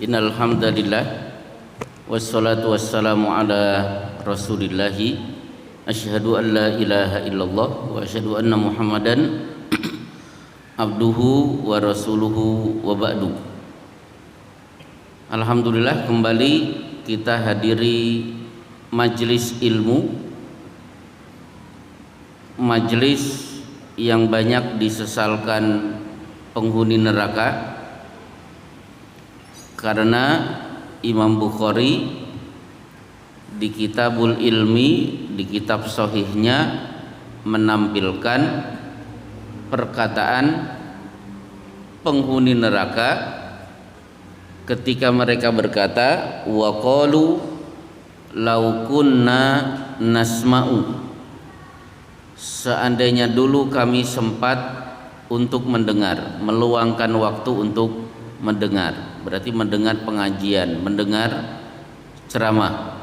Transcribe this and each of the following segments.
Innal hamdalillah wassalatu wassalamu ala Rasulillahi asyhadu an la ilaha illallah wa asyhadu anna Muhammadan abduhu wa rasuluhu wa ba'du. Alhamdulillah, kembali kita hadiri majelis ilmu, majelis yang banyak disesalkan penghuni neraka, karena Imam Bukhari di Kitabul Ilmi, di kitab sahihnya, menampilkan perkataan penghuni neraka ketika mereka berkata, wa qalu law kunna nasma'u, seandainya dulu kami sempat untuk mendengar, meluangkan waktu untuk mendengar, berarti mendengar pengajian, mendengar ceramah.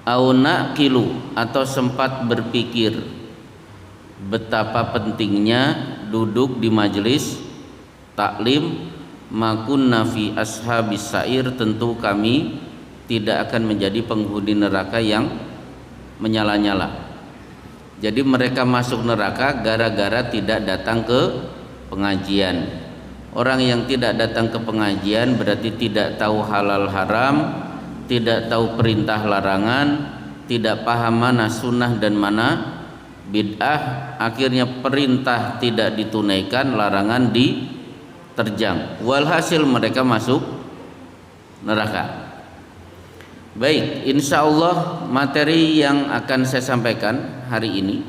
Au naqilu, atau sempat berpikir betapa pentingnya duduk di majelis taklim, makunna fi ashabis sa'ir, tentu kami tidak akan menjadi penghuni neraka yang menyala-nyala. Jadi mereka masuk neraka gara-gara tidak datang ke pengajian. Orang yang tidak datang ke pengajian berarti tidak tahu halal haram, tidak tahu perintah larangan, tidak paham mana sunnah dan mana bid'ah. Akhirnya perintah tidak ditunaikan, larangan diterjang. Walhasil mereka masuk neraka. Baik, insya Allah materi yang akan saya sampaikan hari ini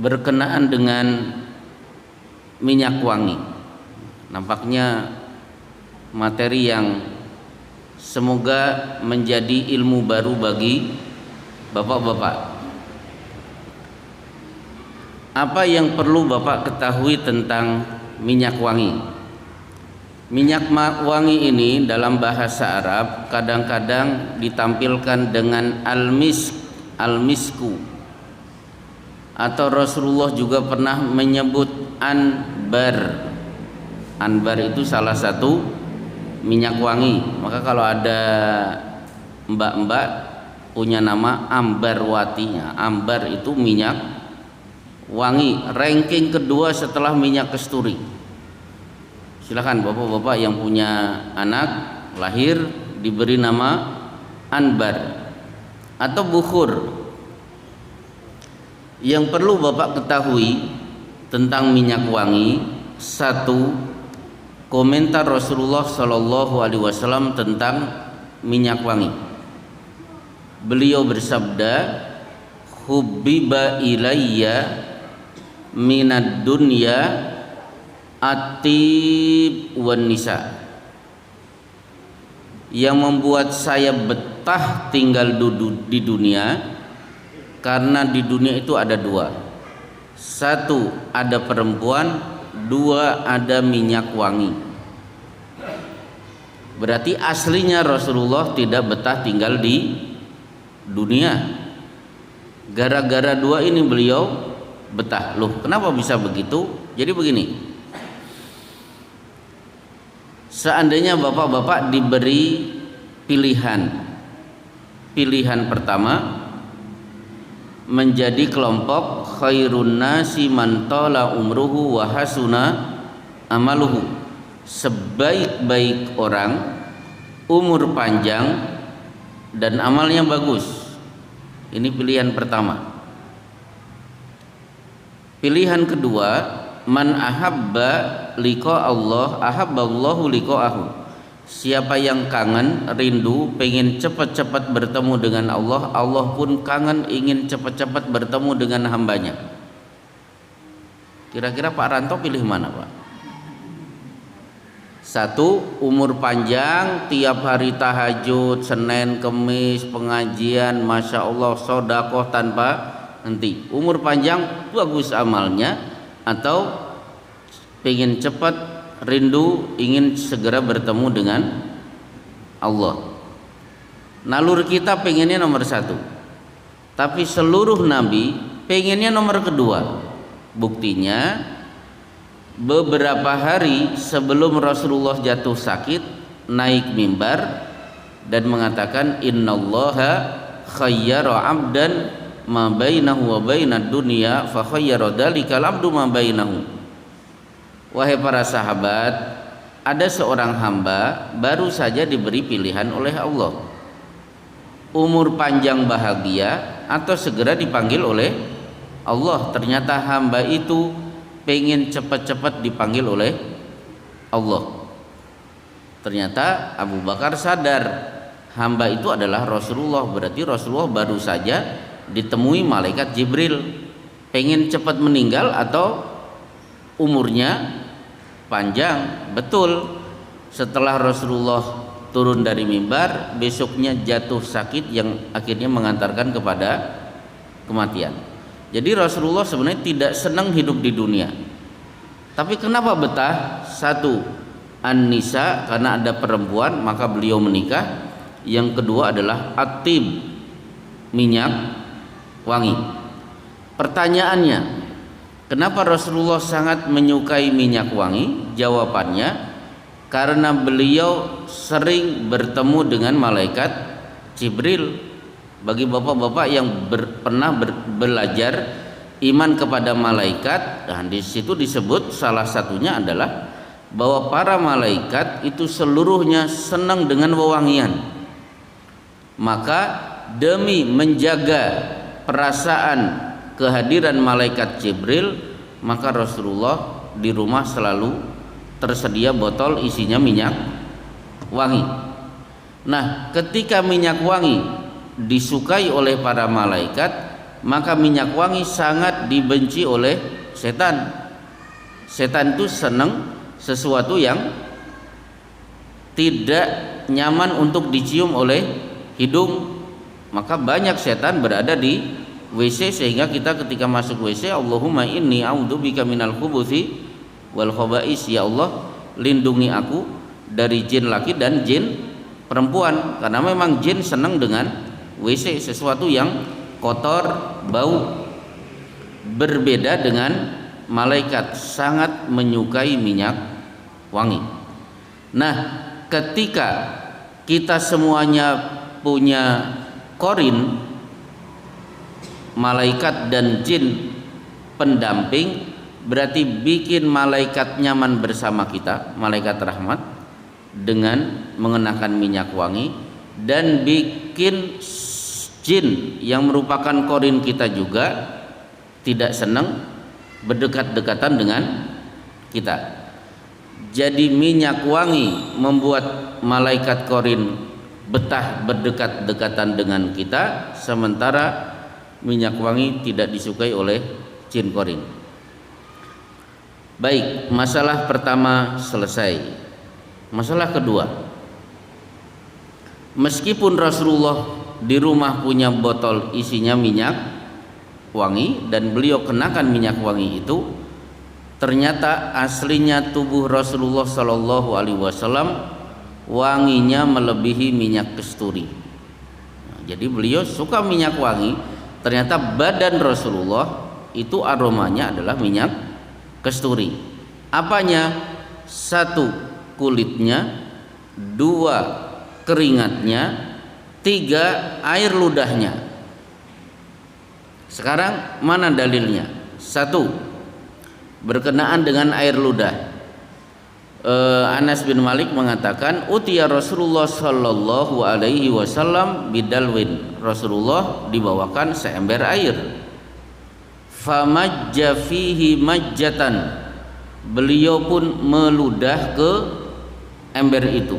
berkenaan dengan minyak wangi. Nampaknya materi yang semoga menjadi ilmu baru bagi bapak-bapak. Apa yang perlu bapak ketahui tentang minyak wangi? Minyak wangi ini dalam bahasa Arab kadang-kadang ditampilkan dengan al-misku, atau Rasulullah juga pernah menyebut anbar. Anbar itu salah satu minyak wangi. Maka kalau ada mbak-mbak punya nama ambarwati, ambar itu minyak wangi, ranking kedua setelah minyak kasturi. Silakan bapak-bapak yang punya anak lahir diberi nama anbar atau bukhur. Yang perlu bapak ketahui tentang minyak wangi, satu, komentar Rasulullah Shallallahu Alaihi Wasallam tentang minyak wangi. Beliau bersabda, hubbiba ilayya minad dunya atib wan nisa. Yang membuat saya betah tinggal di dunia, karena di dunia itu ada dua. Satu, ada perempuan. Dua, ada minyak wangi. Berarti aslinya Rasulullah tidak betah tinggal di dunia. Gara-gara dua ini beliau betah. Loh, kenapa bisa begitu? Jadi begini, seandainya bapak-bapak diberi pilihan pertama, menjadi kelompok khairun nasi man tala umruhu wa hasuna amaluhu, sebaik-baik orang, umur panjang dan amalnya bagus. Ini pilihan pertama. Pilihan kedua, man ahabba liqa Allah ahabballahu liqa'ahu. Siapa yang kangen, rindu, pengen cepat-cepat bertemu dengan Allah, Allah pun kangen, ingin cepat-cepat bertemu dengan hambanya. Kira-kira Pak Ranto pilih mana, Pak? Satu, umur panjang, tiap hari tahajud, Senin, Kemis, pengajian, Masya Allah, sodakoh tanpa henti. Umur panjang, bagus amalnya. Atau pengen cepat, rindu, ingin segera bertemu dengan Allah. Nalur kita pengennya nomor satu, tapi seluruh nabi pengennya nomor kedua. Buktinya beberapa hari sebelum Rasulullah jatuh sakit naik mimbar dan mengatakan innallaha khayyara 'abdan ma bainahu wa bainad dunya fa khayyara dzalikal 'abdu ma bainahu. Wahai para sahabat, ada seorang hamba baru saja diberi pilihan oleh Allah, umur panjang bahagia atau segera dipanggil oleh Allah. Ternyata hamba itu pengen cepat-cepat dipanggil oleh Allah. Ternyata Abu Bakar sadar hamba itu adalah Rasulullah, berarti Rasulullah baru saja ditemui malaikat Jibril. Pengen cepat meninggal atau umurnya panjang? Betul. Setelah Rasulullah turun dari mimbar, besoknya jatuh sakit yang akhirnya mengantarkan kepada kematian. Jadi Rasulullah sebenarnya tidak senang hidup di dunia. Tapi kenapa betah? Satu, An-Nisa, karena ada perempuan maka beliau menikah. Yang kedua adalah At-Tib, minyak wangi. Pertanyaannya, kenapa Rasulullah sangat menyukai minyak wangi? Jawabannya, karena beliau sering bertemu dengan malaikat Jibril. Bagi bapak-bapak yang pernah belajar iman kepada malaikat, dan di situ disebut salah satunya adalah bahwa para malaikat itu seluruhnya senang dengan wewangian. Maka demi menjaga perasaan kehadiran malaikat Jibril, maka Rasulullah di rumah selalu tersedia botol isinya minyak wangi. Nah, ketika minyak wangi disukai oleh para malaikat, maka minyak wangi sangat dibenci oleh setan. Setan itu senang sesuatu yang tidak nyaman untuk dicium oleh hidung. Maka banyak setan berada di WC, sehingga kita ketika masuk WC, Allahumma inni a'udzubika minal khubuthi wal khaba'is, ya Allah lindungi aku dari jin laki dan jin perempuan. Karena memang jin senang dengan WC, sesuatu yang kotor, bau. Berbeda dengan malaikat, sangat menyukai minyak wangi. Nah, ketika kita semuanya punya korin, malaikat dan jin pendamping, berarti bikin malaikat nyaman bersama kita, malaikat rahmat, dengan mengenakan minyak wangi, dan bikin jin yang merupakan korin kita juga tidak senang berdekat-dekatan dengan kita. Jadi minyak wangi membuat malaikat korin betah berdekat-dekatan dengan kita, sementara minyak wangi tidak disukai oleh jin korin. Baik, masalah pertama selesai. Masalah kedua, meskipun Rasulullah di rumah punya botol isinya minyak wangi dan beliau kenakan minyak wangi itu, ternyata aslinya tubuh Rasulullah Shallallahu Alaihi Wasallam wanginya melebihi minyak kasturi. Nah, jadi beliau suka minyak wangi, ternyata badan Rasulullah itu aromanya adalah minyak kasturi. Apanya? Satu, kulitnya. Dua, keringatnya. Tiga, air ludahnya. Sekarang mana dalilnya? Satu, berkenaan dengan air ludah. Anas bin Malik mengatakan, utiya Rasulullah Sallallahu Alaihi Wasallam bidalwin. Rasulullah dibawakan seember air. Famajja fihi majjatan. Beliau pun meludah ke ember itu.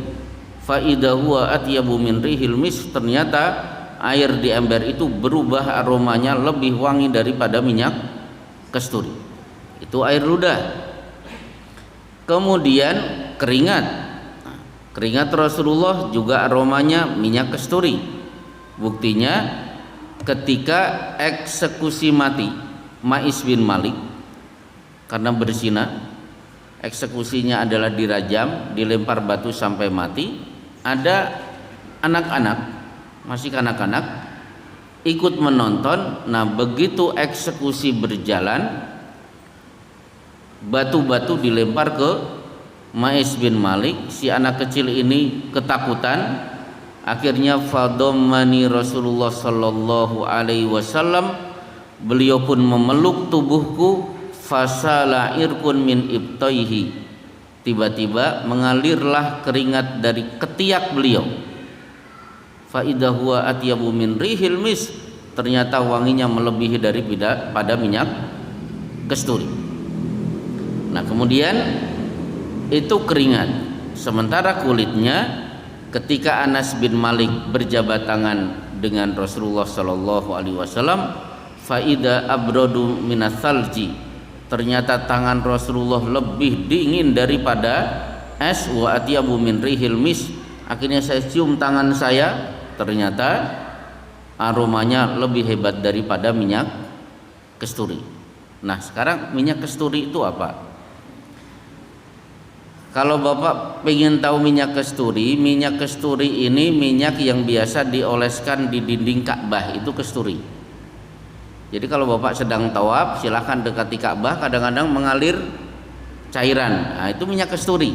Faidah huwa atyabu min rihil misk. Ternyata air di ember itu berubah aromanya lebih wangi daripada minyak kasturi. Itu air ludah. Kemudian keringat. Keringat Rasulullah juga aromanya minyak kasturi. Buktinya ketika eksekusi mati Ma'is bin Malik karena berzina, eksekusinya adalah dirajam, dilempar batu sampai mati. Ada anak-anak, masih kanak-kanak, ikut menonton. Nah, begitu eksekusi berjalan, batu-batu dilempar ke Ma'is bin Malik. Si anak kecil ini ketakutan, akhirnya fadomani Rasulullah sallallahu alaihi wasallam, beliau pun memeluk tubuhku, fasala irkun min ibtaihi, tiba-tiba mengalirlah keringat dari ketiak beliau. Fa idza huwa atyabu min rihil mis, ternyata wanginya melebihi daripada minyak kasturi. Nah, kemudian itu keringat, sementara kulitnya ketika Anas bin Malik berjabat tangan dengan Rasulullah sallallahu alaihi wasallam, faida abradu minas salji, ternyata tangan Rasulullah lebih dingin daripada es, wa atyabu min rihil mis. Akhirnya saya cium tangan saya, ternyata aromanya lebih hebat daripada minyak kasturi. Nah, sekarang minyak kasturi itu apa? Kalau Bapak pengen tahu minyak kasturi ini minyak yang biasa dioleskan di dinding Ka'bah, itu kasturi. Jadi kalau Bapak sedang tawaf, silahkan dekati Ka'bah, kadang-kadang mengalir cairan. Nah, itu minyak kasturi.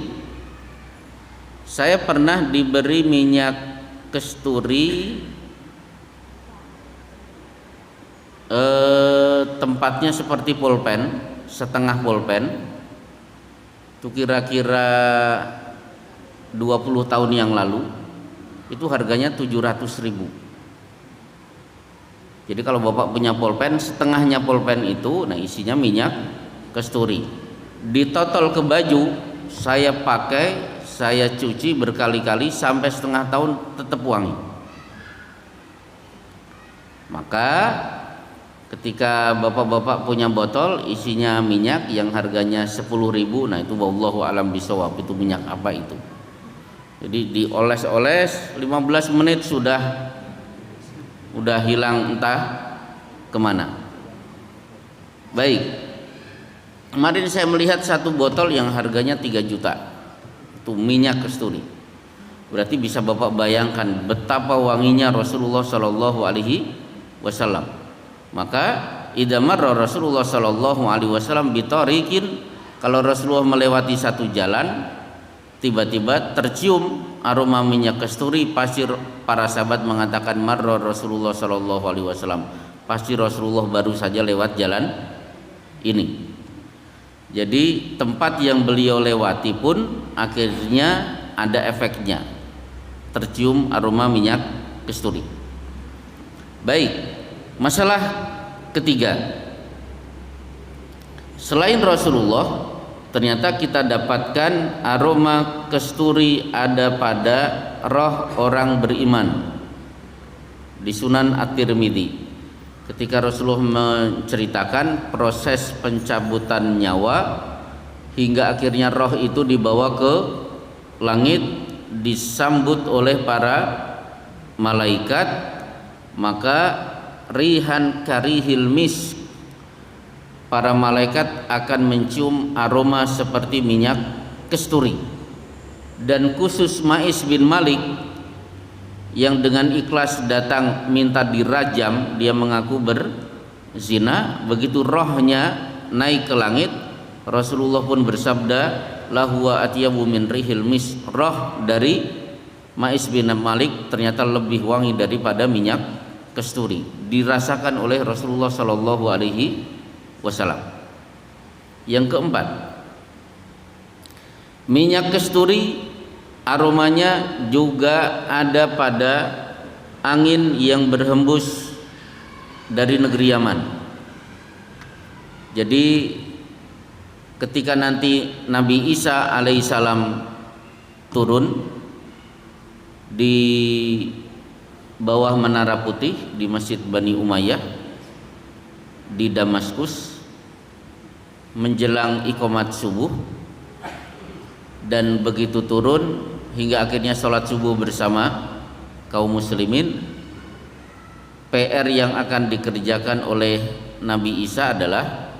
Saya pernah diberi minyak kasturi, tempatnya seperti pulpen, setengah pulpen. Itu kira-kira 20 tahun yang lalu, itu harganya 700.000. Jadi kalau Bapak punya pulpen, setengahnya pulpen itu, nah isinya minyak kasturi. Ditotol ke baju, saya pakai, saya cuci berkali-kali sampai setengah tahun tetap wangi. Maka ketika bapak-bapak punya botol isinya minyak yang harganya 10.000, nah itu wallahu alam bisawab, itu minyak apa itu. Jadi dioles-oles 15 menit sudah hilang entah kemana. Baik, kemarin saya melihat satu botol yang harganya 3 juta, itu minyak kasturi. Berarti bisa Bapak bayangkan betapa wanginya Rasulullah Shallallahu Alaihi Wasallam. Maka idza marra Rasulullah sallallahu alaihi wasallam bitariqin, kalau Rasulullah melewati satu jalan, tiba-tiba tercium aroma minyak kasturi, pasti para sahabat mengatakan marra Rasulullah sallallahu alaihi wasallam, pasti Rasulullah baru saja lewat jalan ini. Jadi tempat yang beliau lewati pun akhirnya ada efeknya, tercium aroma minyak kasturi. Baik, masalah ketiga, selain Rasulullah, ternyata kita dapatkan aroma kasturi ada pada roh orang beriman. Di Sunan At-Tirmidzi, ketika Rasulullah menceritakan proses pencabutan nyawa hingga akhirnya roh itu dibawa ke langit, disambut oleh para malaikat, maka rihan karihil misk, para malaikat akan mencium aroma seperti minyak kasturi. Dan khusus Ma'is bin Malik yang dengan ikhlas datang minta dirajam, dia mengaku berzina, begitu rohnya naik ke langit, Rasulullah pun bersabda, lahuwa atyabu min rihil misk, roh dari Ma'is bin Malik ternyata lebih wangi daripada minyak kasturi, dirasakan oleh Rasulullah Shallallahu Alaihi Wasallam. Yang keempat, minyak kasturi aromanya juga ada pada angin yang berhembus dari negeri Yaman. Jadi ketika nanti Nabi Isa alaihissalam turun di bawah menara putih di Masjid Bani Umayyah di Damaskus menjelang iqamat subuh, dan begitu turun hingga akhirnya sholat subuh bersama kaum muslimin, PR yang akan dikerjakan oleh Nabi Isa adalah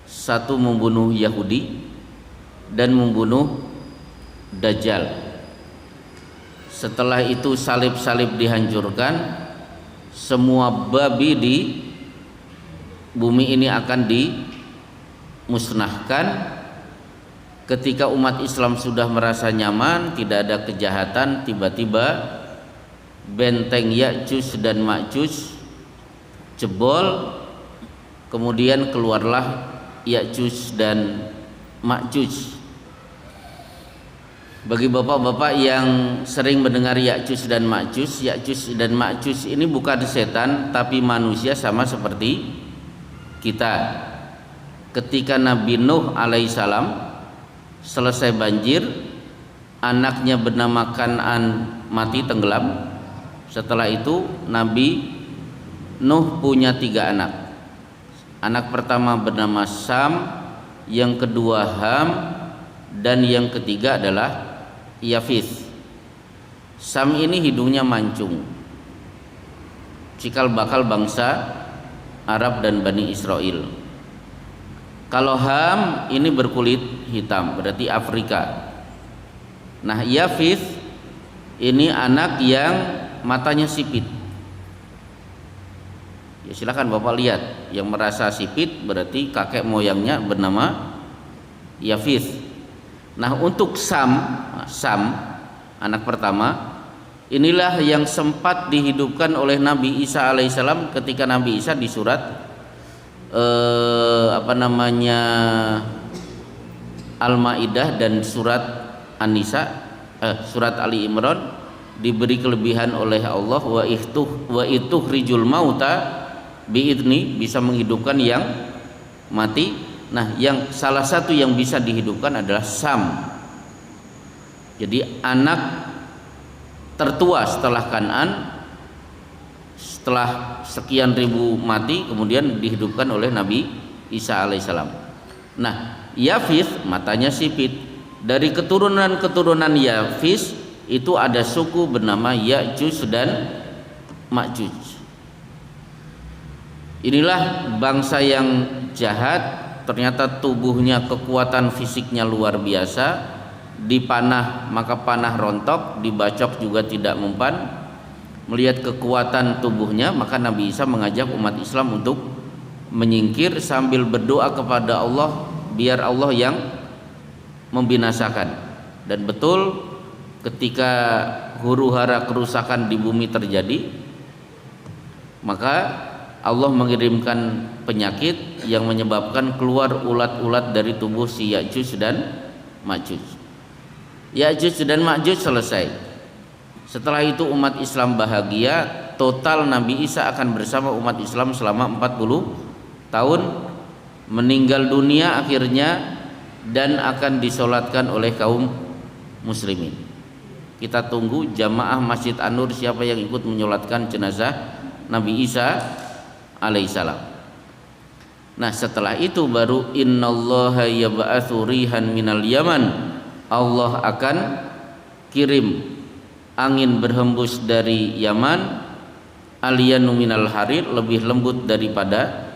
satu, membunuh Yahudi dan membunuh Dajjal. Setelah itu salib-salib dihancurkan, semua babi di bumi ini akan musnahkan. Ketika umat Islam sudah merasa nyaman, tidak ada kejahatan, tiba-tiba benteng Ya'juj dan Ma'juj jebol, kemudian keluarlah Ya'juj dan Ma'juj. Bagi bapak-bapak yang sering mendengar Ya'juj dan Ma'juj ini bukan setan tapi manusia sama seperti kita. Ketika Nabi Nuh alaihissalam selesai banjir, anaknya bernama Kan'an mati tenggelam. Setelah itu Nabi Nuh punya 3 anak. Anak pertama bernama Sam, yang kedua Ham, dan yang ketiga adalah Yafith. Sam ini hidungnya mancung, cikal bakal bangsa Arab dan Bani Israel. Kalau Ham ini berkulit hitam, berarti Afrika. Nah, Yafith ini anak yang matanya sipit. Ya silakan Bapak lihat, yang merasa sipit berarti kakek moyangnya bernama Yafith. Nah, untuk Sam anak pertama, inilah yang sempat dihidupkan oleh Nabi Isa alaihissalam ketika Nabi Isa di surat Al-Maidah dan surat An-Nisa, surat Ali Imran, diberi kelebihan oleh Allah, wa ituhrijul mauta biidni, bisa menghidupkan yang mati. Nah, yang salah satu yang bisa dihidupkan adalah Sam. Jadi anak tertua setelah Kan'an, setelah sekian ribu mati kemudian dihidupkan oleh Nabi Isa alaihissalam. Nah, Yafith matanya sipit. Dari keturunan Yafith itu ada suku bernama Ya'juj dan Ma'juj. Inilah bangsa yang jahat, ternyata tubuhnya, kekuatan fisiknya luar biasa. Dipanah maka panah rontok, dibacok juga tidak mempan. Melihat kekuatan tubuhnya, maka Nabi Isa mengajak umat Islam untuk menyingkir sambil berdoa kepada Allah biar Allah yang membinasakan. Dan betul ketika huru-hara kerusakan di bumi terjadi, maka Allah mengirimkan penyakit yang menyebabkan keluar ulat-ulat dari tubuh si Ya'juj dan Ma'juj. Ya'juj dan Ma'juj selesai. Setelah itu umat Islam bahagia. Total Nabi Isa akan bersama umat Islam selama 40 tahun, meninggal dunia akhirnya dan akan disolatkan oleh kaum muslimin. Kita tunggu jamaah Masjid An-Nur siapa yang ikut menyolatkan jenazah Nabi Isa alaihissalam. Nah, setelah itu baru innallaha yab'atsu rihan minal yaman, Allah akan kirim angin berhembus dari Yaman, aliyanu minal harir, lebih lembut daripada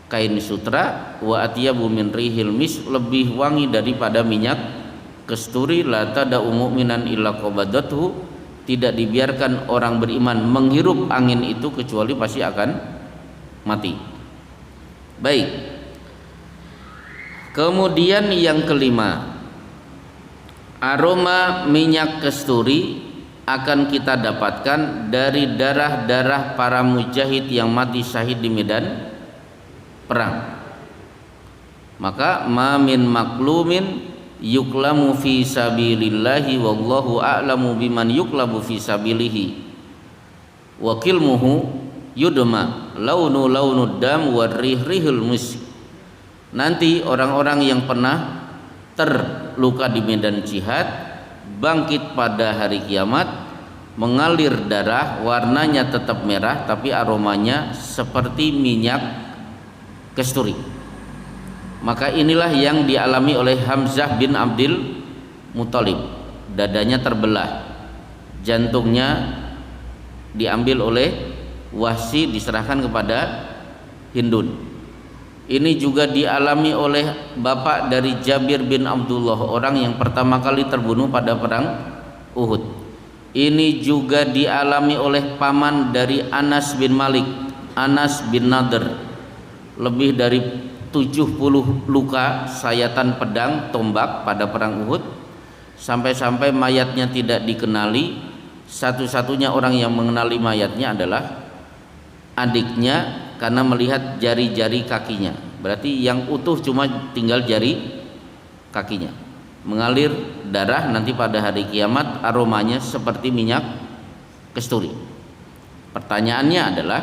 kain sutra, wa atyabu min rihil mis, lebih wangi daripada minyak kesturi, la tada'u mu'minan illa qabadathu, tidak dibiarkan orang beriman menghirup angin itu kecuali pasti akan mati. Baik. Kemudian yang kelima, aroma minyak kesturi akan kita dapatkan dari darah-darah para mujahid yang mati syahid di medan perang. Maka ma min maklumin yuklamu fi sabilillahi wallahu a'lamu biman yuklamu fi sabilihi wa kilmuhu yudma launu dam warrihul musk. Nanti orang-orang yang pernah terluka di medan jihad bangkit pada hari kiamat, mengalir darah, warnanya tetap merah tapi aromanya seperti minyak kesturi. Maka inilah yang dialami oleh Hamzah bin Abdul Muthalib. Dadanya terbelah, jantungnya diambil oleh Wahsy, diserahkan kepada Hindun. Ini juga dialami oleh bapak dari Jabir bin Abdullah, orang yang pertama kali terbunuh pada perang Uhud. Ini juga dialami oleh paman dari Anas bin Malik, Anas bin Nadr. Lebih dari 70 luka sayatan pedang tombak pada perang Uhud, sampai-sampai mayatnya tidak dikenali. Satu-satunya orang yang mengenali mayatnya adalah adiknya karena melihat jari-jari kakinya. Berarti yang utuh cuma tinggal jari kakinya. Mengalir darah, nanti pada hari kiamat aromanya seperti minyak kasturi. Pertanyaannya adalah,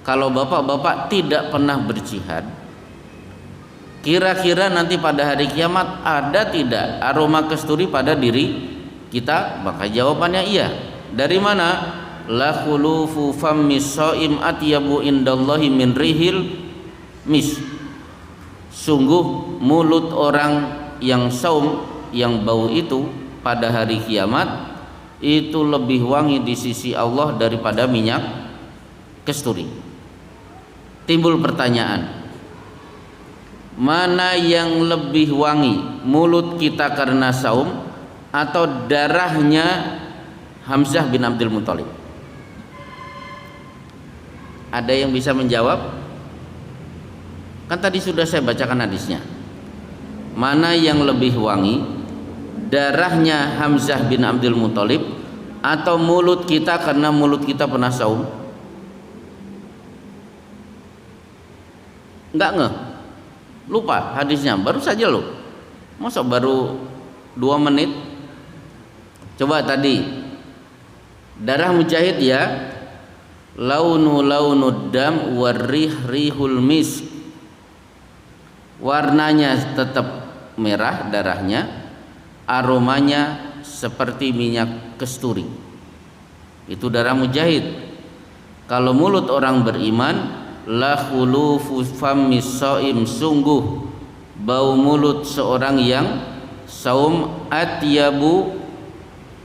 kalau bapak-bapak tidak pernah berjihad, kira-kira nanti pada hari kiamat ada tidak aroma kasturi pada diri kita? Maka jawabannya iya. Dari mana? La khulufu fammis shaim atyabu indallahi min rihil mis. Sungguh mulut orang yang saum, yang bau itu pada hari kiamat itu lebih wangi di sisi Allah daripada minyak kasturi. Timbul pertanyaan, mana yang lebih wangi, mulut kita karena saum atau darahnya Hamzah bin Abdul Muthalib? Ada yang bisa menjawab? Kan tadi sudah saya bacakan hadisnya. Mana yang lebih wangi, darahnya Hamzah bin Abdul Muthalib atau mulut kita karena mulut kita pernah saum? Enggak ngeh, lupa hadisnya, baru saja loh. Masa baru 2 menit? Coba tadi darah Mujahid ya, launud dam warrih rihul misk, warnanya tetap merah darahnya, aromanya seperti minyak kasturi. Itu darah Mujahid. Kalau mulut orang beriman, la khulufu fammis shaim, sungguh bau mulut seorang yang saum atyabu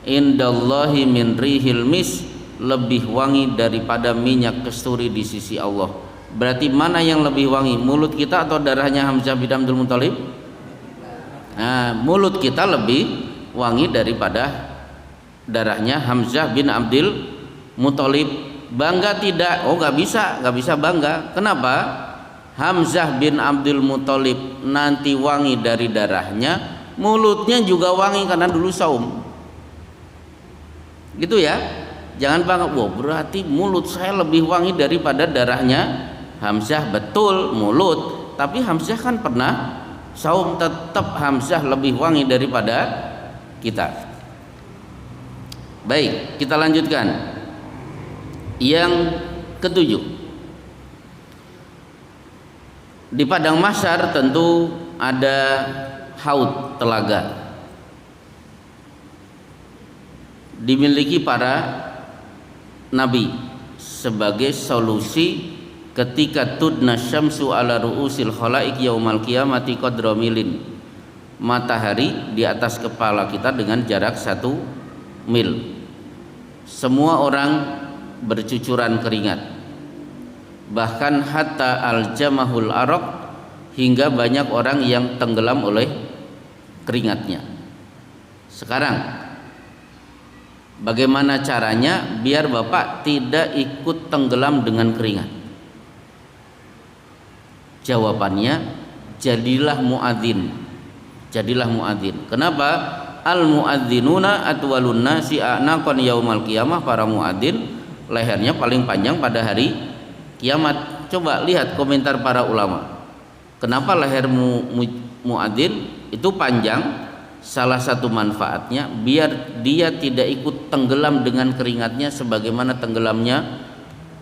indallahi min rihil mis, lebih wangi daripada minyak kasturi di sisi Allah. Berarti mana yang lebih wangi, mulut kita atau darahnya Hamzah bin Abdul Muthalib? Nah, mulut kita lebih wangi daripada darahnya Hamzah bin Abdul Muthalib. Bangga tidak? Oh, nggak bisa bangga. Kenapa? Hamzah bin Abdul Muthalib nanti wangi dari darahnya, mulutnya juga wangi karena dulu saum. Gitu ya. Jangan bangga, wah berarti mulut saya lebih wangi daripada darahnya Hamzah. Betul mulut, tapi Hamzah kan pernah saum, tetap Hamzah lebih wangi daripada kita. Baik, kita lanjutkan. Yang ketujuh, di padang mahsyar tentu ada haud, telaga, dimiliki para nabi sebagai solusi ketika tudna syamsu ala ru'usil khalaik yaumal qiyamati qadra milin. Matahari di atas kepala kita dengan jarak 1 mil. Semua orang bercucuran keringat, bahkan hatta al-jamahul araq, hingga banyak orang yang tenggelam oleh keringatnya. Sekarang bagaimana caranya biar Bapak tidak ikut tenggelam dengan keringat? Jawabannya, jadilah muadzin. Jadilah muadzin. Kenapa? Al muadzinuna atwalun nasi a'naqan yaumal qiyamah. Para muadzin lehernya paling panjang pada hari kiamat. Coba lihat komentar para ulama. Kenapa leher muadzin itu panjang? Salah satu manfaatnya biar dia tidak ikut tenggelam dengan keringatnya sebagaimana tenggelamnya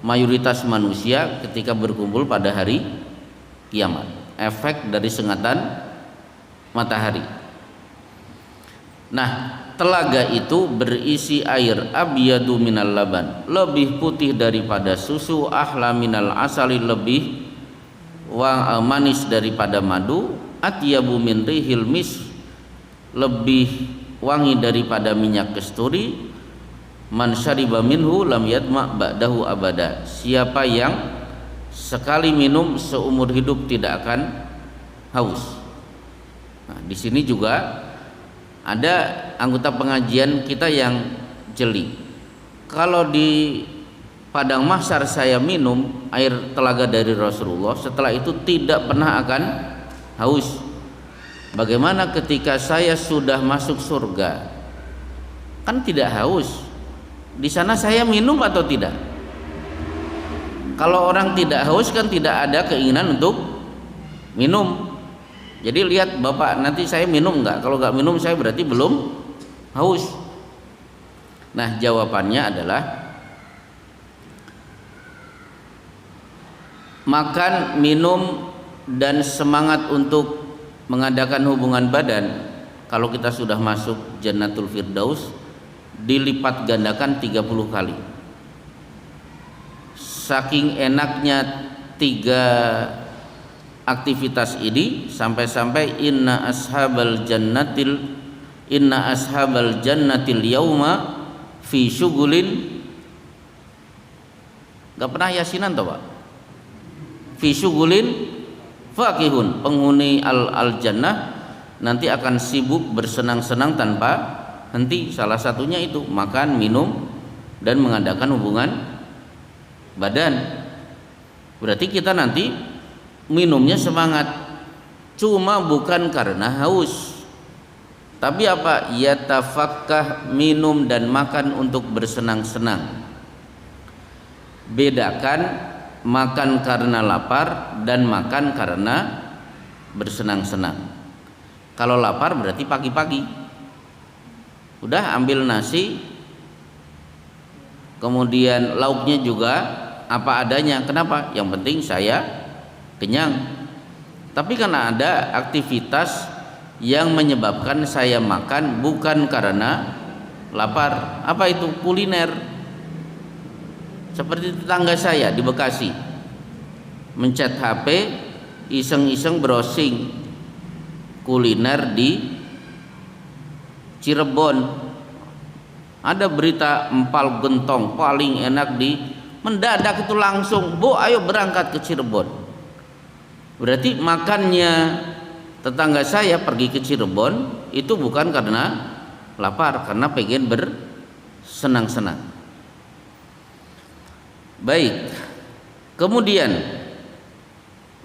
mayoritas manusia ketika berkumpul pada hari kiamat. Efek dari sengatan matahari. Nah, telaga itu berisi air abyadu minal laban, lebih putih daripada susu, ahla minal asali, lebih manis daripada madu, atyabu min rihil mis, lebih wangi daripada minyak kasturi, man syariba minhu lam yadma ba'dahu abada, siapa yang sekali minum seumur hidup tidak akan haus. Nah, di sini juga ada anggota pengajian kita yang jeli. Kalau di padang mahsyar saya minum air telaga dari Rasulullah, setelah itu tidak pernah akan haus. Bagaimana ketika saya sudah masuk surga? Kan tidak haus. Di sana saya minum atau tidak? Kalau orang tidak haus kan tidak ada keinginan untuk minum. Jadi lihat Bapak, nanti saya minum enggak? Kalau enggak minum saya berarti belum haus. Nah, jawabannya adalah makan, minum, dan semangat untuk mengadakan hubungan badan kalau kita sudah masuk Jannatul Firdaus dilipat gandakan 30 kali. Saking enaknya 3 aktivitas ini sampai-sampai inna ashabal jannatil yauma fi syugulin. Gak pernah yasinan toh Pak? Fi syugulin fakihun, penghuni al jannah nanti akan sibuk bersenang-senang tanpa henti. Salah satunya itu makan, minum, dan mengadakan hubungan badan. Berarti kita nanti minumnya semangat, cuma bukan karena haus, tapi apa? Yatafakkah, minum dan makan untuk bersenang-senang. Bedakan makan karena lapar dan makan karena bersenang-senang. Kalau lapar berarti pagi-pagi udah ambil nasi, kemudian lauknya juga apa adanya. Kenapa? Yang penting saya kenyang. Tapi karena ada aktivitas yang menyebabkan saya makan bukan karena lapar. Apa itu? Kuliner. Seperti tetangga saya di Bekasi, mencet HP, iseng-iseng browsing kuliner di Cirebon. Ada berita empal gentong paling enak di, mendadak itu langsung, Bu ayo berangkat ke Cirebon. Berarti makannya tetangga saya pergi ke Cirebon itu bukan karena lapar, karena pengen bersenang-senang. Baik, kemudian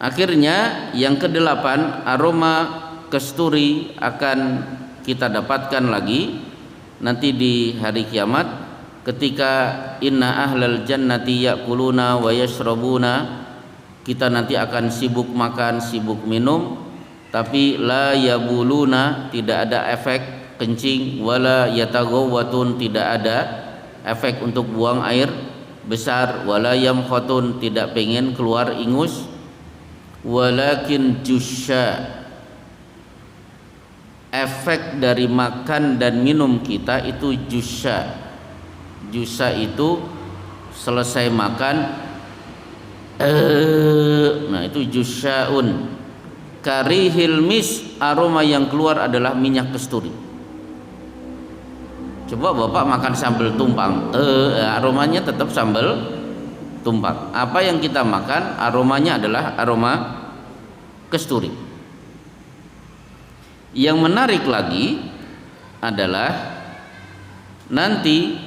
akhirnya yang ke-8, aroma kasturi akan kita dapatkan lagi nanti di hari kiamat ketika inna ahlal jannati ya'kuluna wa yashrabuna. Kita nanti akan sibuk makan, sibuk minum, tapi la yabuluna, tidak ada efek kencing, wala yatagawwatun, tidak ada efek untuk buang air besar, wala yamkhatun, tidak pengen keluar ingus, walakin jusya, efek dari makan dan minum kita itu jusya. Jusya itu selesai makan nah itu jusyaun. Karihil mis, aroma yang keluar adalah minyak kasturi. Coba Bapak makan sambal tumpang, aromanya tetap sambal tumpang. Apa yang kita makan aromanya adalah aroma kasturi. Yang menarik lagi adalah nanti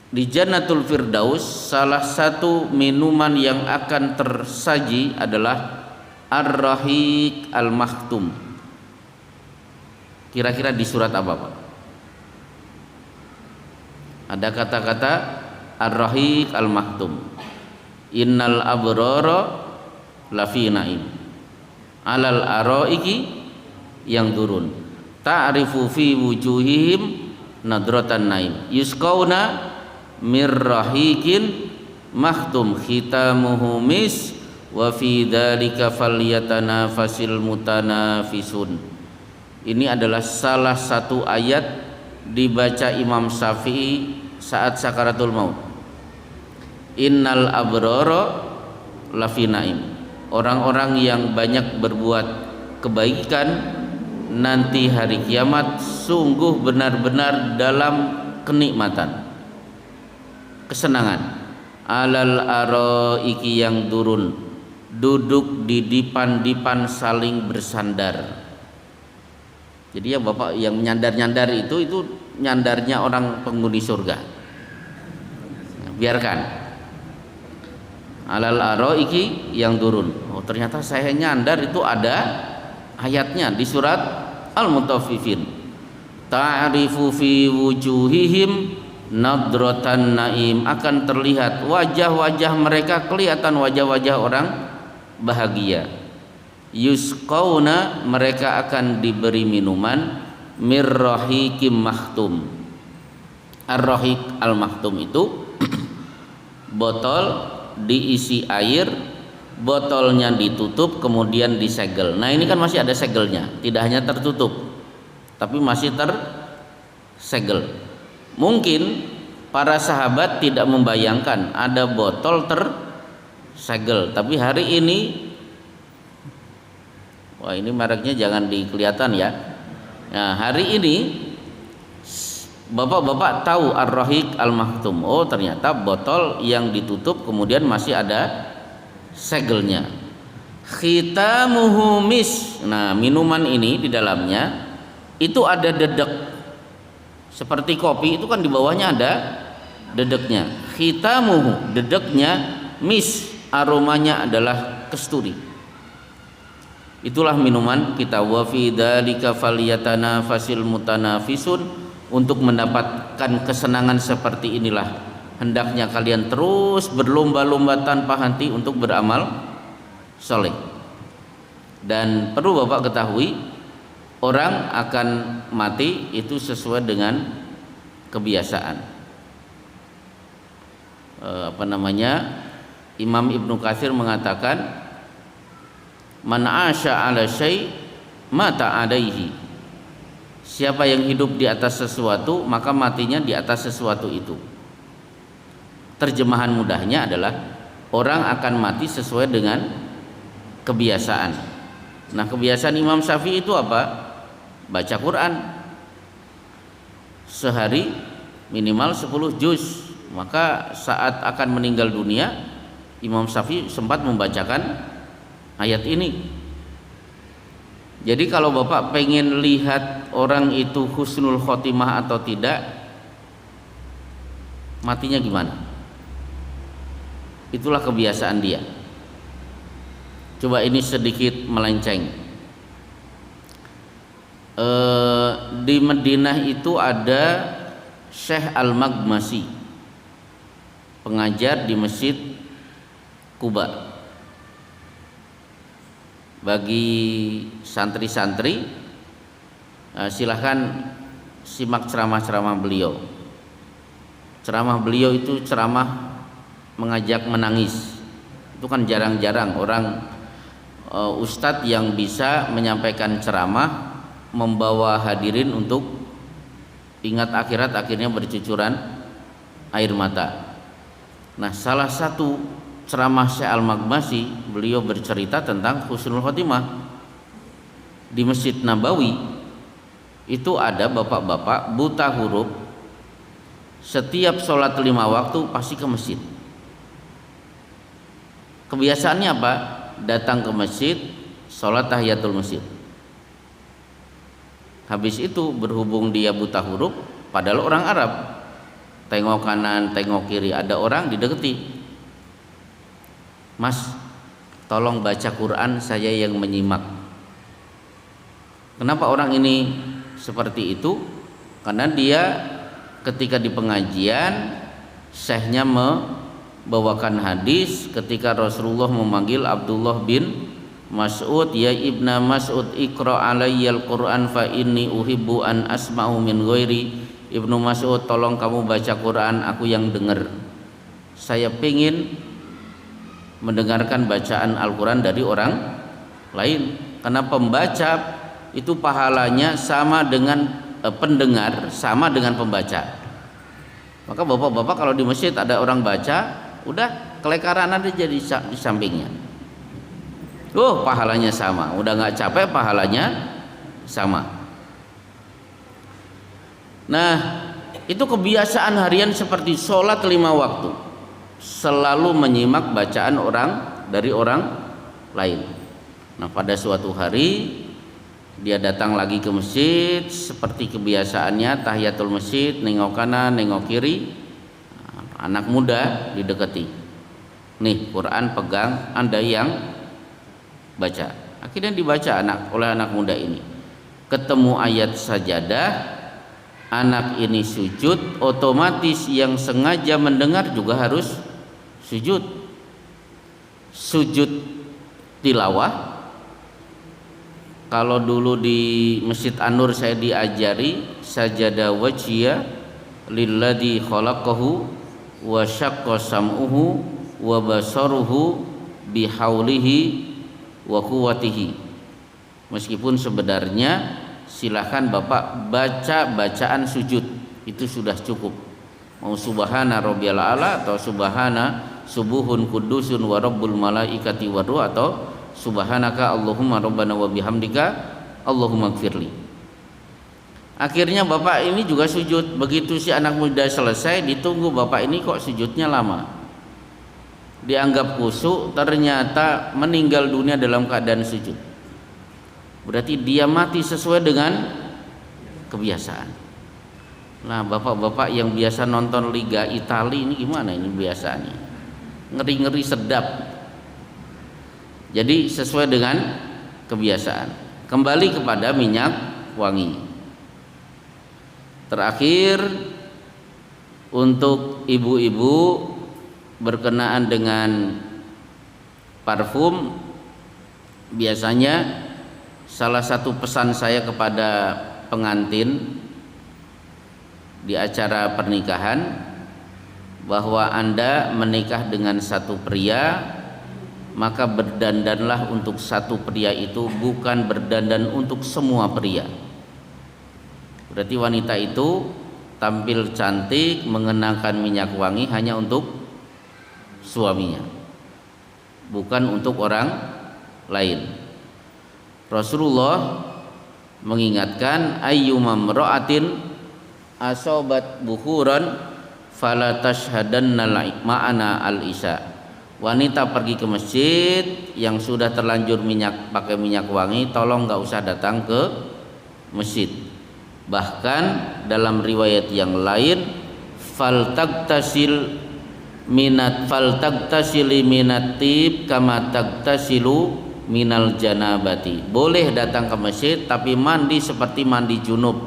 di Jannatul Firdaus salah satu minuman yang akan tersaji adalah Ar-Rahiq Al-Makhtum. Kira-kira di surat apa Pak? Ada kata-kata Ar-Rahiq Al-Makhtum. Innal abrara lafi naim alal araiki yang turun ta'rifu fi wujuhihim nadratan naim yusqauna mir rahiqin makhtum khitamuhu mis wa fi dzalika falyatanafasil mutanafisun. Ini adalah salah satu ayat dibaca Imam Syafi'i saat sakaratul maut. Innal abrara lafi naim, orang-orang yang banyak berbuat kebaikan nanti hari kiamat sungguh benar-benar dalam kenikmatan, kesenangan. Alal araiki yang turun, duduk di dipan-dipan saling bersandar. Jadi ya Bapak yang nyandar-nyandar itu nyandarnya orang penghuni surga. Biarkan. alal araiki yang turun. Oh ternyata saya nyandar itu ada ayatnya di surat Al-Mutaffifin. Ta'rifu fi wujuhihim nadratan naim, akan terlihat wajah-wajah mereka, kelihatan wajah-wajah orang bahagia. Yusqauna, mereka akan diberi minuman mirrahikim mahtum. Ar-rahiq al-mahtum itu botol diisi air, botolnya ditutup kemudian disegel. Nah ini kan masih ada segelnya, tidak hanya tertutup tapi masih tersegel. Mungkin para sahabat tidak membayangkan ada botol tersegel, tapi hari ini, wah ini mereknya jangan dikelihatan ya. Nah hari ini bapak-bapak tahu ar-rahiq al-mahtum. Oh ternyata botol yang ditutup kemudian masih ada segelnya. Khitamuhu mis. Nah minuman ini di dalamnya itu ada dedek. Seperti kopi itu kan di bawahnya ada dedeknya. Khitamuhu, dedeknya, mis, aromanya adalah kesturi. Itulah minuman kita. Wa fi dzalika falyatanafasil mutanafisun. Untuk mendapatkan kesenangan seperti inilah hendaknya kalian terus berlomba-lomba tanpa henti untuk beramal soleh. Dan perlu Bapak ketahui, orang akan mati itu sesuai dengan kebiasaan. Imam Ibnu Katsir mengatakan, man asya ala syai' mata alaihi. Siapa yang hidup di atas sesuatu maka matinya di atas sesuatu itu. Terjemahan mudahnya adalah orang akan mati sesuai dengan kebiasaan. Nah kebiasaan Imam Syafi'i itu apa? Baca Quran sehari minimal 10 juz. Maka saat akan meninggal dunia Imam Syafi'i sempat membacakan ayat ini. Jadi kalau Bapak pengen lihat orang itu husnul khotimah atau tidak, matinya gimana? Itulah kebiasaan dia. Coba ini sedikit melenceng. Di Madinah itu ada Syekh Al-Maghmasi, pengajar di Masjid Quba. Bagi santri-santri silahkan simak ceramah-ceramah beliau. Ceramah beliau itu ceramah mengajak menangis. Itu kan jarang-jarang orang ustadz yang bisa menyampaikan ceramah membawa hadirin untuk ingat akhirat, akhirnya bercucuran air mata. Nah salah satu ceramah Syekh Al-Maghmasi, beliau bercerita tentang husnul khotimah. Di Masjid Nabawi itu ada bapak-bapak buta huruf, setiap sholat 5 waktu pasti ke masjid. Kebiasaannya apa? Datang ke masjid, sholat tahiyatul masjid. Habis itu berhubung dia buta huruf, padahal orang Arab, tengok kanan, tengok kiri, ada orang dideketi. Mas, tolong baca Quran, saya yang menyimak. Kenapa orang ini seperti itu? Karena dia ketika di pengajian syekhnya membawakan hadis ketika Rasulullah memanggil Abdullah bin Mas'ud, ya Ibna Mas'ud iqra alayyal Quran fa inni uhibbu an asma'u min ghairi. Ibnu Mas'ud, tolong kamu baca Quran, aku yang dengar. Saya pengin mendengarkan bacaan Al-Quran dari orang lain. Karena pembaca itu pahalanya sama dengan pendengar, sama dengan pembaca. Maka bapak-bapak kalau di masjid ada orang baca, udah kelekaran ada jadi di sampingnya. Pahalanya sama, udah nggak capek pahalanya sama. Nah itu kebiasaan harian seperti sholat 5 waktu, selalu menyimak bacaan orang dari orang lain. Nah pada suatu hari dia datang lagi ke masjid seperti kebiasaannya, tahiyatul masjid, nengok kanan, nengok kiri. Anak muda didekati. nih Quran pegang, Anda yang baca. Akhirnya dibaca oleh anak muda ini. Ketemu ayat sajadah, anak ini sujud, otomatis yang sengaja mendengar juga harus sujud. Sujud tilawah. Kalau dulu di Masjid An-Nur saya diajari sajada wajhiya lilladzi khalaqahu wa syaqqa sam'uhu wa basaruhu bihaulihi wa quwwatihi. Meskipun sebenarnya silahkan Bapak baca bacaan sujud, itu sudah cukup. Mau subhana rabbiyal a'la atau subhana subuhun kudusun wa rabbul malaikati wa ruh, atau subhanaka Allahumma rabbana wa bihamdika Allahumma gfirli. Akhirnya bapak ini juga sujud. Begitu si anak muda selesai, ditunggu bapak ini kok sujudnya lama. Dianggap khusyuk, ternyata meninggal dunia dalam keadaan sujud. Berarti dia mati sesuai dengan kebiasaan. Nah, bapak-bapak yang biasa nonton Liga Italia ini gimana ini biasanya? Ngeri-ngeri sedap. Jadi sesuai dengan kebiasaan. Kembali kepada minyak wangi. Terakhir, untuk ibu-ibu berkenaan dengan parfum, biasanya salah satu pesan saya kepada pengantin di acara pernikahan, bahwa Anda menikah dengan satu pria, maka berdandanlah untuk satu pria itu, bukan berdandan untuk semua pria. Berarti wanita itu tampil cantik, mengenakan minyak wangi hanya untuk suaminya, bukan untuk orang lain. Rasulullah mengingatkan, ayyuma mra'atin asobat bukhuran fala tashhadanna ma'ana al-isya. Wanita pergi ke masjid yang sudah terlanjur pakai minyak wangi, tolong nggak usah datang ke masjid. Bahkan dalam riwayat yang lain, faltagtasili minatib kama tagtasilu minal janabati. Boleh datang ke masjid tapi mandi seperti mandi junub,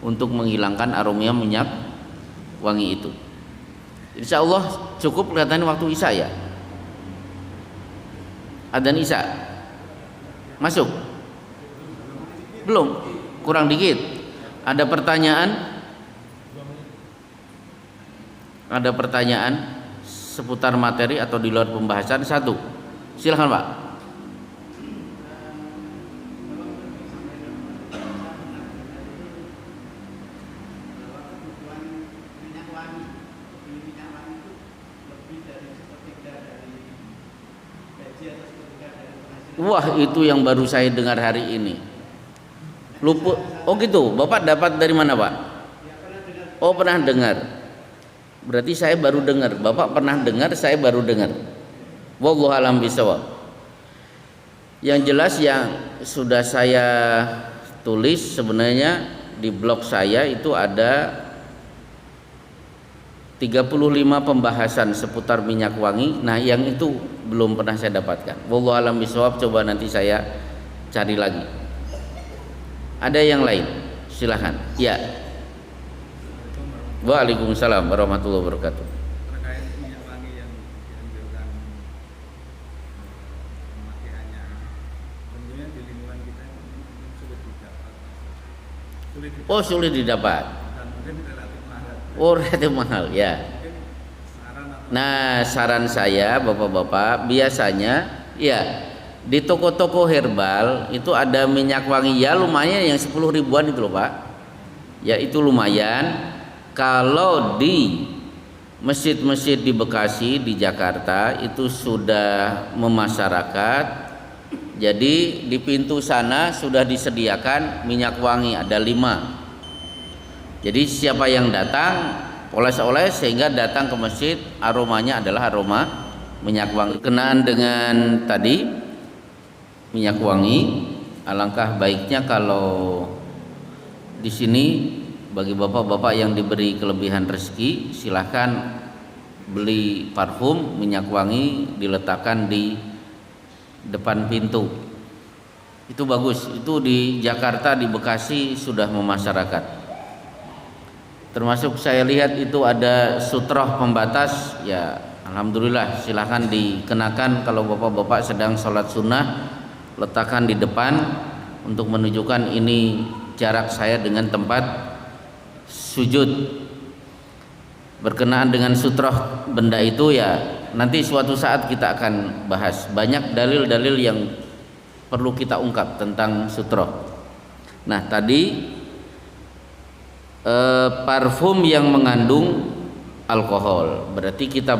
untuk menghilangkan aroma minyak wangi itu. Insya Allah cukup kelihatannya waktu isya ya. Adzan isya masuk? Belum? Kurang dikit. Ada pertanyaan? Ada pertanyaan seputar materi atau di luar pembahasan? Satu, silakan Pak. Wah, itu yang baru saya dengar hari ini. Luput. Oh gitu. Bapak dapat dari mana, Pak? Oh, pernah dengar. Berarti saya baru dengar. Bapak pernah dengar, saya baru dengar. Wallahu a'lam bishawab. Yang jelas yang sudah saya tulis sebenarnya di blog saya itu ada 35 pembahasan seputar minyak wangi. Nah, yang itu belum pernah saya dapatkan. Wallahu a'lam bishawab, coba nanti saya cari lagi. Ada yang lain? Silahkan. Ya. Waalaikumsalam warahmatullahi wabarakatuh. Terkait minyak wangi yang dianjurkan pemakaiannya, tentunya di lingkungan kita sulit didapat. Oh, sulit didapat. Dan mungkin relatif mahal. Oh, relatif mahal ya. Nah, saran saya bapak-bapak, biasanya ya di toko-toko herbal itu ada minyak wangi ya lumayan, yang 10 ribuan itu loh Pak. Ya itu lumayan. Kalau di masjid-masjid di Bekasi, di Jakarta itu sudah memasyarakat. Jadi di pintu sana sudah disediakan minyak wangi, ada 5. Jadi siapa yang datang oles-oles sehingga datang ke masjid aromanya adalah aroma minyak wangi. Kenaan dengan tadi minyak wangi, alangkah baiknya kalau di sini bagi bapak-bapak yang diberi kelebihan rezeki, silahkan beli parfum, minyak wangi, diletakkan di depan pintu. Itu bagus. Itu di Jakarta, di Bekasi sudah memasyarakat. Termasuk saya lihat itu ada sutroh pembatas, ya alhamdulillah silahkan dikenakan kalau bapak-bapak sedang sholat sunnah, letakkan di depan untuk menunjukkan ini jarak saya dengan tempat sujud. Berkenaan dengan sutroh benda itu ya nanti suatu saat kita akan bahas. Banyak dalil-dalil yang perlu kita ungkap tentang sutroh. Nah tadi parfum yang mengandung alkohol, berarti kita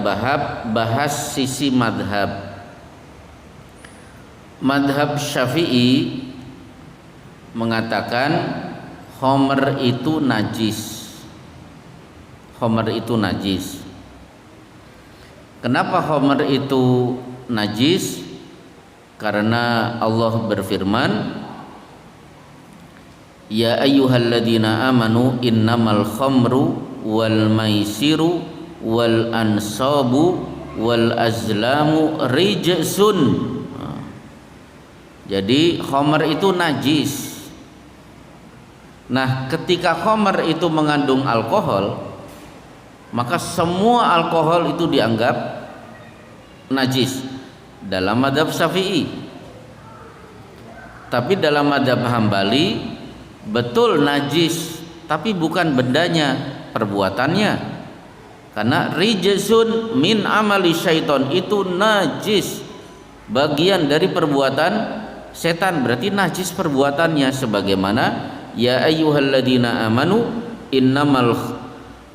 bahas sisi madhab. Madhab Syafi'i mengatakan khamr itu najis. Khamr itu najis. Kenapa khamr itu najis? Karena Allah berfirman, ya ayyuhalladzina amanu innamal khamru wal maisiru wal ansabu wal azlamu rijsun. Jadi khamr itu najis. Nah, ketika khamr itu mengandung alkohol, maka semua alkohol itu dianggap najis dalam mazhab Syafi'i. Tapi dalam mazhab Hambali betul najis, tapi bukan bendanya, perbuatannya. Karena rijsun min amali syaiton, itu najis, bagian dari perbuatan setan, berarti najis perbuatannya. Sebagaimana ya ayyuhalladzina amanu innamal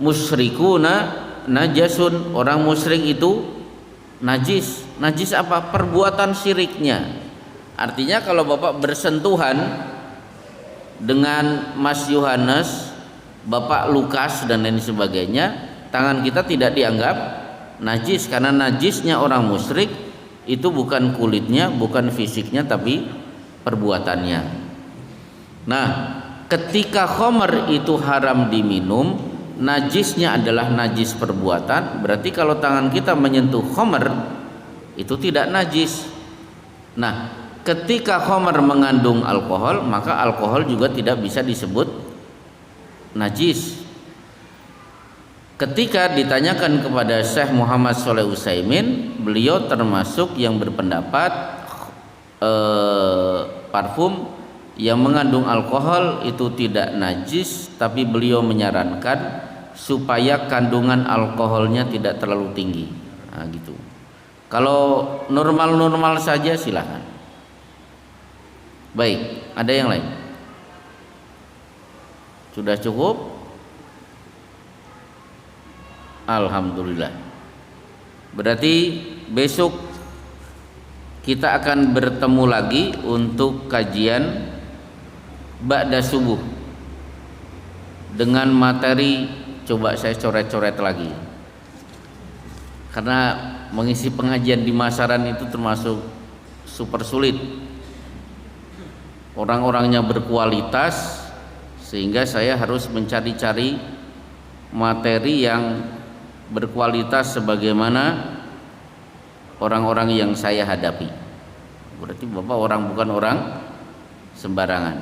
musyrikuna najasun, orang musyrik itu najis. Najis apa? Perbuatan syiriknya. Artinya kalau bapak bersentuhan dengan Mas Yohanes, Bapak Lukas dan lain sebagainya, tangan kita tidak dianggap najis, karena najisnya orang musyrik itu bukan kulitnya, bukan fisiknya, tapi perbuatannya. Nah, ketika khamr itu haram diminum, najisnya adalah najis perbuatan, berarti kalau tangan kita menyentuh khamr itu tidak najis. Nah, ketika khamr mengandung alkohol, maka alkohol juga tidak bisa disebut najis. Ketika ditanyakan kepada Syekh Muhammad Shalih Utsaimin, beliau termasuk yang berpendapat parfum yang mengandung alkohol itu tidak najis, tapi beliau menyarankan supaya kandungan alkoholnya tidak terlalu tinggi. Nah, gitu. Kalau normal-normal saja silahkan. Baik, ada yang lain? Sudah cukup? Alhamdulillah. Berarti besok kita akan bertemu lagi untuk kajian ba'da subuh dengan materi, coba saya coret-coret lagi, karena mengisi pengajian di Masaran itu termasuk super sulit. Orang-orangnya berkualitas, sehingga saya harus mencari-cari materi yang berkualitas sebagaimana orang-orang yang saya hadapi. Berarti Bapak bukan orang sembarangan.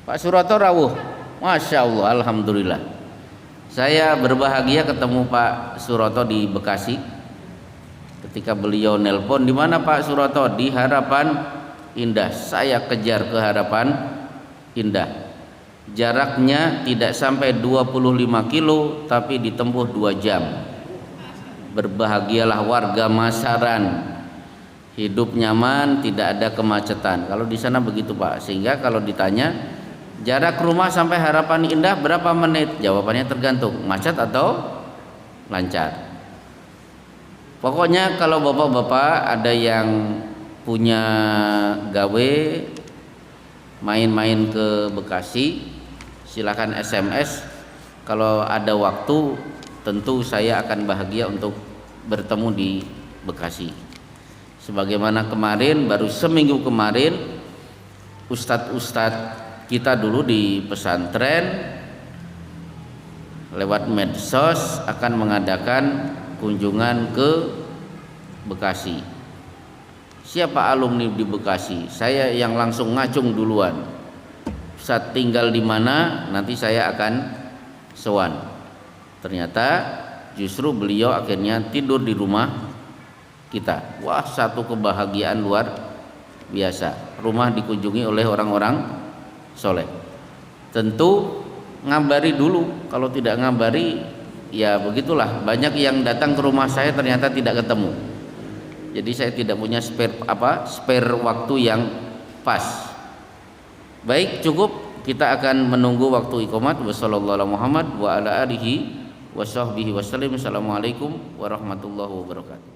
Pak Suroto rawuh, Masya Allah, Alhamdulillah. Saya berbahagia ketemu Pak Suroto di Bekasi. Ketika beliau nelpon, di mana Pak Suroto? Di Harapan Indah. Saya kejar ke Harapan Indah. Jaraknya tidak sampai 25 kilo, tapi ditempuh 2 jam. Berbahagialah warga Masaran, hidup nyaman, tidak ada kemacetan. Kalau di sana begitu Pak, sehingga kalau ditanya jarak rumah sampai Harapan Indah berapa menit, jawabannya tergantung macet atau lancar. Pokoknya kalau bapak-bapak ada yang punya gawe main-main ke Bekasi, silakan SMS. Kalau ada waktu, tentu saya akan bahagia untuk bertemu di Bekasi. Sebagaimana kemarin, baru seminggu kemarin, ustadz-ustadz kita dulu di pesantren lewat medsos akan mengadakan kunjungan ke Bekasi. Siapa alumni di Bekasi? Saya yang langsung ngacung duluan. Saat tinggal di mana nanti saya akan sowan. Ternyata justru beliau akhirnya tidur di rumah kita. Wah, satu kebahagiaan luar biasa. Rumah dikunjungi oleh orang-orang soleh. Tentu ngabari dulu. Kalau tidak ngabari, ya begitulah. Banyak yang datang ke rumah saya ternyata tidak ketemu. Jadi saya tidak punya spare waktu yang pas. Baik, cukup. Kita akan menunggu waktu iqamat. Wassallallahu ala Muhammad wa ala alihi wa sahbihi wasallam. Assalamualaikum warahmatullahi wabarakatuh.